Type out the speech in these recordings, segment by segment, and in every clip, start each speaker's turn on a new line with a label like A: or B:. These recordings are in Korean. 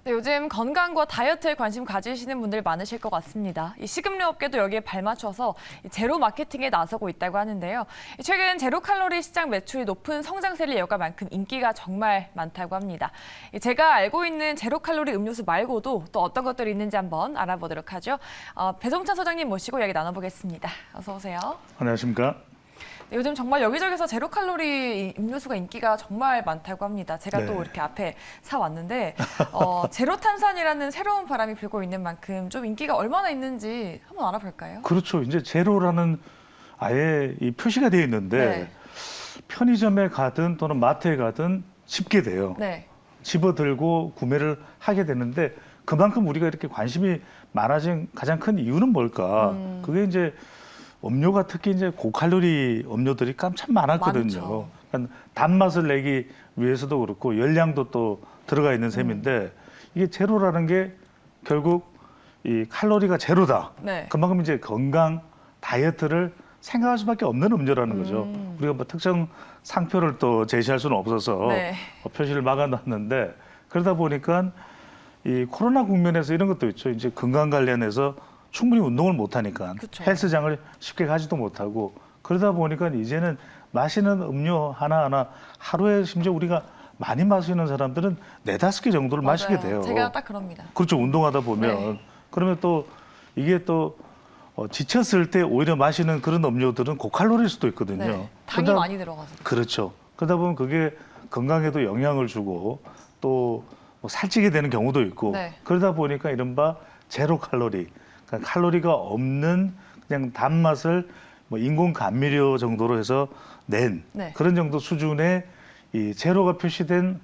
A: 네, 요즘 건강과 다이어트에 관심 가지시는 분들 많으실 것 같습니다. 이 식음료 업계도 여기에 발맞춰서 이 제로 마케팅에 나서고 있다고 하는데요. 최근 제로 칼로리 시장 매출이 높은 성장세를 이어갈 만큼 인기가 정말 많다고 합니다. 제가 알고 있는 제로 칼로리 음료수 말고도 또 어떤 것들이 있는지 한번 알아보도록 하죠. 배종찬 소장님 모시고 이야기 나눠보겠습니다. 어서 오세요.
B: 안녕하십니까?
A: 네, 요즘 정말 여기저기서 제로 칼로리 음료수가 인기가 정말 많다고 합니다. 제가
B: 네.
A: 또 이렇게 앞에 사왔는데 제로 탄산이라는 새로운 바람이 불고 있는 만큼 좀 인기가 얼마나 있는지 한번 알아볼까요?
B: 그렇죠. 이제 제로라는 아예 이 표시가 되어 있는데
A: 네.
B: 편의점에 가든 또는 마트에 가든 집게 돼요.
A: 네.
B: 집어들고 구매를 하게 되는데 그만큼 우리가 이렇게 관심이 많아진 가장 큰 이유는 뭘까? 그게 이제 음료가 특히 이제 고칼로리 음료들이 참 많았거든요.
A: 많죠.
B: 그러니까 단맛을 내기 위해서도 그렇고 열량도 또 들어가 있는 셈인데 이게 제로라는 게 결국 이 칼로리가 제로다.
A: 네.
B: 그만큼 이제 건강, 다이어트를 생각할 수밖에 없는 음료라는 거죠. 우리가 뭐 특정 상표를 또 제시할 수는 없어서
A: 네.
B: 표시를 막아놨는데 그러다 보니까 이 코로나 국면에서 이런 것도 있죠. 이제 건강 관련해서 충분히 운동을 못 하니까
A: 그쵸.
B: 헬스장을 쉽게 가지도 못하고 그러다 보니까 이제는 마시는 음료 하나하나 하루에 심지어 우리가 많이 마시는 사람들은 4-5개 정도를 마시게 돼요.
A: 제가 딱 그럽니다.
B: 그렇죠. 운동하다 보면.
A: 네.
B: 그러면 또 이게 또 지쳤을 때 오히려 마시는 그런 음료들은 고칼로리일 수도 있거든요.
A: 네. 당이
B: 그러다-
A: 많이 들어가서.
B: 그렇죠. 그러다 보면 그게 건강에도 영향을 주고 또뭐 살찌게 되는 경우도 있고
A: 네.
B: 그러다 보니까 이른바 제로 칼로리, 그러니까 칼로리가 없는 그냥 단맛을 뭐 인공 감미료 정도로 해서 낸
A: 네.
B: 그런 정도 수준의 이 제로가 표시된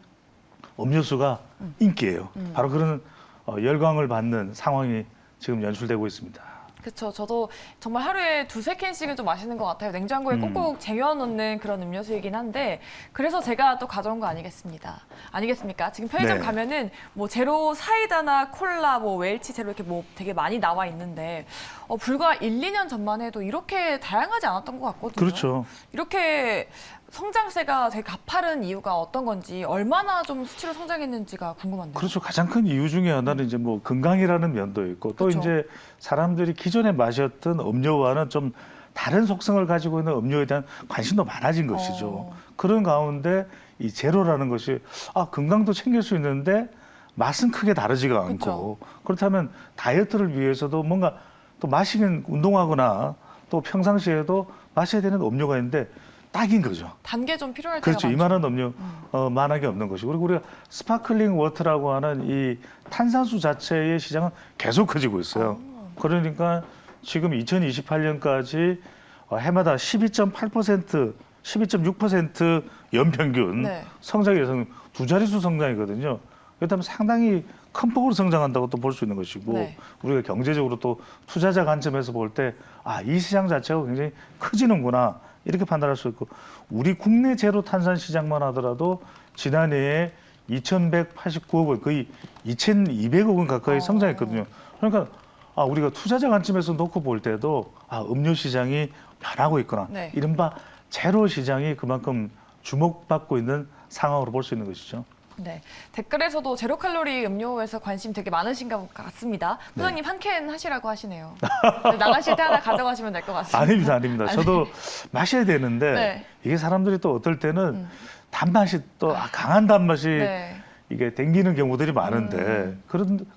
B: 음료수가 인기예요. 바로 그런 열광을 받는 상황이 지금 연출되고 있습니다.
A: 그렇죠. 저도 정말 하루에 2-3캔씩은 좀 마시는 것 같아요. 냉장고에 꼭꼭 쟁여놓는 그런 음료수이긴 한데 그래서 제가 또 가져온 거 아니겠습니까? 지금 편의점
B: 네.
A: 가면은 뭐 제로 사이다나 콜라, 뭐 웰치 제로 이렇게 뭐 되게 많이 나와 있는데 불과 1-2년 전만 해도 이렇게 다양하지 않았던 것 같거든요.
B: 그렇죠.
A: 이렇게 성장세가 되게 가파른 이유가 어떤 건지 얼마나 좀 수치로 성장했는지가 궁금한데요.
B: 그렇죠. 가장 큰 이유 중에 하나는 이제 뭐 건강이라는 면도 있고 또
A: 그렇죠.
B: 이제 사람들이 기존에 마셨던 음료와는 좀 다른 속성을 가지고 있는 음료에 대한 관심도 많아진 것이죠. 그런 가운데 이 제로라는 것이 건강도 챙길 수 있는데 맛은 크게 다르지가 않고
A: 그렇죠.
B: 그렇다면 다이어트를 위해서도 뭔가 또 마시는 운동하거나 또 평상시에도 마셔야 되는 음료가 있는데 딱인 거죠.
A: 단계 좀 필요할 때가
B: 그렇죠.
A: 많죠.
B: 이만한 음료 만하게 없는 것이고 그리고 우리가 스파클링 워터라고 하는 이 탄산수 자체의 시장은 계속 커지고 있어요. 그러니까 지금 2028년까지 해마다 12.8%, 12.6% 연평균
A: 네.
B: 성장 예상 두 자릿수 성장이거든요. 그렇다면 상당히 큰 폭으로 성장한다고 또 볼 수 있는 것이고
A: 네.
B: 우리가 경제적으로 또 투자자 관점에서 볼 때 이 시장 자체가 굉장히 커지는구나 이렇게 판단할 수 있고 우리 국내 제로 탄산 시장만 하더라도 지난해에 2,189억 원 거의 2,200억 원 가까이 성장했거든요. 그러니까 우리가 투자자 관점에서 놓고 볼 때도 음료 시장이 변하고 있구나.
A: 네.
B: 이른바 제로 시장이 그만큼 주목받고 있는 상황으로 볼 수 있는 것이죠.
A: 네, 댓글에서도 제로 칼로리 음료에서 관심 되게 많으신가 것 같습니다. 소장님 한 캔 하시라고 하시네요. 나가실 때 하나 가져가시면 될 것 같습니다.
B: 아닙니다. 저도 마셔야 되는데
A: 네.
B: 이게 사람들이 또 어떨 때는 단맛이 또 강한 단맛이
A: 네.
B: 이게 땡기는 경우들이 많은데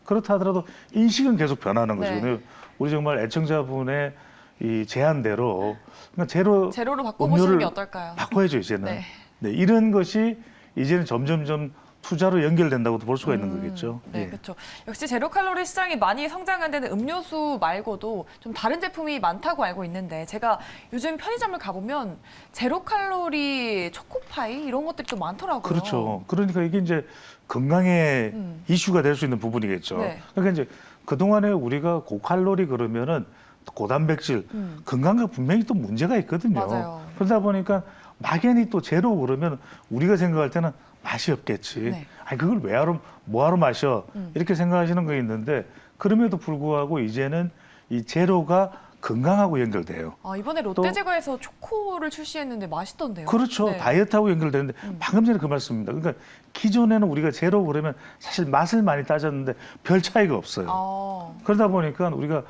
B: 그렇다 하더라도 인식은 계속 변하는
A: 네.
B: 거죠. 우리 정말 애청자분의 이 제안대로 그러니까
A: 제로로 바꿔보시는
B: 음료를
A: 게 어떨까요?
B: 바꿔야죠 이제는.
A: 네.
B: 네, 이런 것이 이제는 점점점 투자로 연결된다고도 볼 수가 있는 거겠죠.
A: 네,
B: 예.
A: 그렇죠. 역시 제로 칼로리 시장이 많이 성장한 데는 음료수 말고도 좀 다른 제품이 많다고 알고 있는데 제가 요즘 편의점을 가보면 제로 칼로리 초코파이 이런 것들이 또 많더라고요.
B: 그렇죠. 그러니까 이게 이제 건강의 이슈가 될 수 있는 부분이겠죠.
A: 네.
B: 그러니까 이제 그동안에 우리가 고칼로리 그러면은 고단백질, 건강과 분명히 또 문제가 있거든요.
A: 맞아요.
B: 그러다 보니까 막연히 또 제로 그러면 우리가 생각할 때는 맛이 없겠지.
A: 네.
B: 그걸 뭐하러 마셔? 이렇게 생각하시는 거 있는데 그럼에도 불구하고 이제는 이 제로가 건강하고 연결돼요.
A: 아, 이번에 롯데제과에서 초코를 출시했는데 맛있던데요.
B: 그렇죠.
A: 네.
B: 다이어트하고 연결되는데 방금 전에 그 말씀입니다. 그러니까 기존에는 우리가 제로 그러면 사실 맛을 많이 따졌는데 별 차이가 없어요.
A: 아,
B: 그러다 보니까 우리가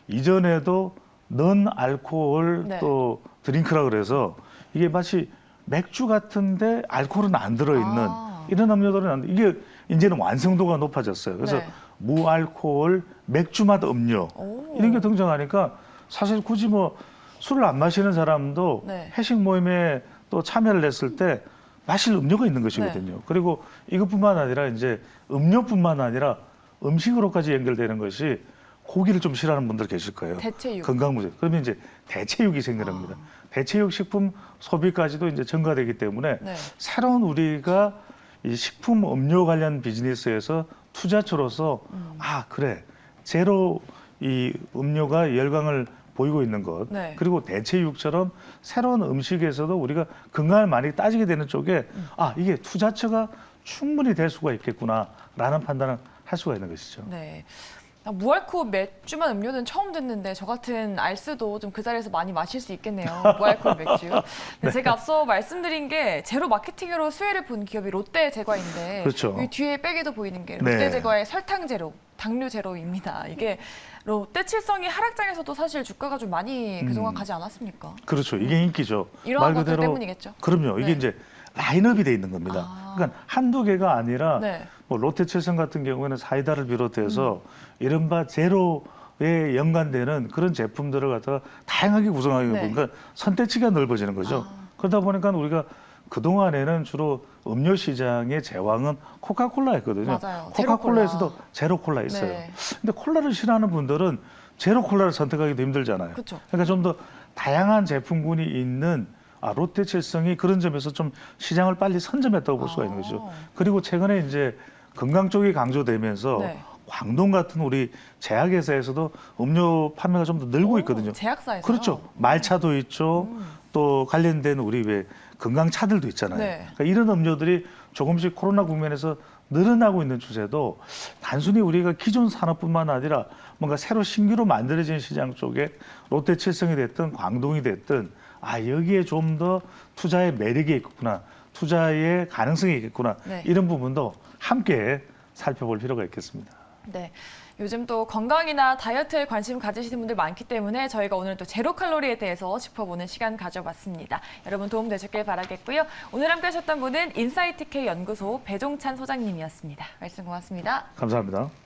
B: 이전에도 넌 알코올
A: 네.
B: 또 드링크라 그래서 이게 마치 맥주 같은데 알코올은 안 들어있는
A: 아.
B: 이런 음료들은 안 돼. 이게 이제는 완성도가 높아졌어요. 그래서
A: 네.
B: 무알코올 맥주 맛 음료
A: 오.
B: 이런 게 등장하니까 사실 굳이 뭐 술을 안 마시는 사람도
A: 네.
B: 회식 모임에 또 참여를 했을 때 마실 음료가 있는 것이거든요.
A: 네.
B: 그리고 이것뿐만 아니라 이제 음료뿐만 아니라 음식으로까지 연결되는 것이 고기를 좀 싫어하는 분들 계실 거예요.
A: 대체육.
B: 건강 문제. 그러면 이제 대체육이 생겨납니다. 대체육 식품 소비까지도 이제 증가되기 때문에
A: 네.
B: 새로운 우리가 이 식품 음료 관련 비즈니스에서 투자처로서 아 그래 제로 이 음료가 열광을 보이고 있는 것
A: 네.
B: 그리고 대체육처럼 새로운 음식에서도 우리가 건강을 많이 따지게 되는 쪽에 아 이게 투자처가 충분히 될 수가 있겠구나라는 판단을 할 수가 있는 것이죠.
A: 네. 아, 무알코올 맥주만 음료는 처음 듣는데 저 같은 알스도 좀 그 자리에서 많이 마실 수 있겠네요. 무알코올 맥주. 네, 제가 앞서 말씀드린 게 제로 마케팅으로 수혜를 본 기업이 롯데제과인데
B: 그렇죠.
A: 이 뒤에 빼기도 보이는 게
B: 네.
A: 롯데제과의 설탕 제로, 당류 제로입니다. 이게 롯데칠성이 하락장에서도 사실 주가가 좀 많이 그동안 가지 않았습니까?
B: 그렇죠. 이게 인기죠.
A: 이러한 것들 때문이겠죠.
B: 그럼요. 이게
A: 네.
B: 이제 라인업이 돼 있는 겁니다.
A: 아.
B: 그러니까 한두 개가 아니라
A: 네.
B: 뭐 롯데칠성 같은 경우에는 사이다를 비롯해서 이른바 제로에 연관되는 그런 제품들을 갖다가 다양하게 구성하게
A: 네.
B: 보니까 선택지가 넓어지는 거죠.
A: 아.
B: 그러다 보니까 우리가 그동안에는 주로 음료 시장의 제왕은 코카콜라였거든요.
A: 맞아요.
B: 코카콜라에서도 제로 콜라 있어요.
A: 네.
B: 근데 콜라를 싫어하는 분들은 제로 콜라를 선택하기도 힘들잖아요.
A: 그렇죠.
B: 그러니까 좀 더 다양한 제품군이 있는 롯데칠성이 그런 점에서 좀 시장을 빨리 선점했다고 볼 수가 있는 거죠. 그리고 최근에 이제 건강 쪽이 강조되면서
A: 네.
B: 광동 같은 우리 제약회사에서도 음료 판매가 좀 더 늘고 있거든요.
A: 제약사에서.
B: 그렇죠. 말차도 있죠. 또 관련된 우리 왜 건강차들도 있잖아요.
A: 네.
B: 그러니까 이런 음료들이 조금씩 코로나 국면에서 늘어나고 있는 추세도 단순히 우리가 기존 산업뿐만 아니라 뭔가 새로 신규로 만들어진 시장 쪽에 롯데칠성이 됐든 광동이 됐든 여기에 좀 더 투자의 매력이 있겠구나, 투자의 가능성이 있겠구나
A: 네.
B: 이런 부분도 함께 살펴볼 필요가 있겠습니다.
A: 네. 요즘 또 건강이나 다이어트에 관심 가지시는 분들 많기 때문에 저희가 오늘 또 제로 칼로리에 대해서 짚어보는 시간 가져봤습니다. 여러분 도움 되셨길 바라겠고요. 오늘 함께 하셨던 분은 인사이트K 연구소 배종찬 소장님이었습니다. 말씀 고맙습니다.
B: 감사합니다.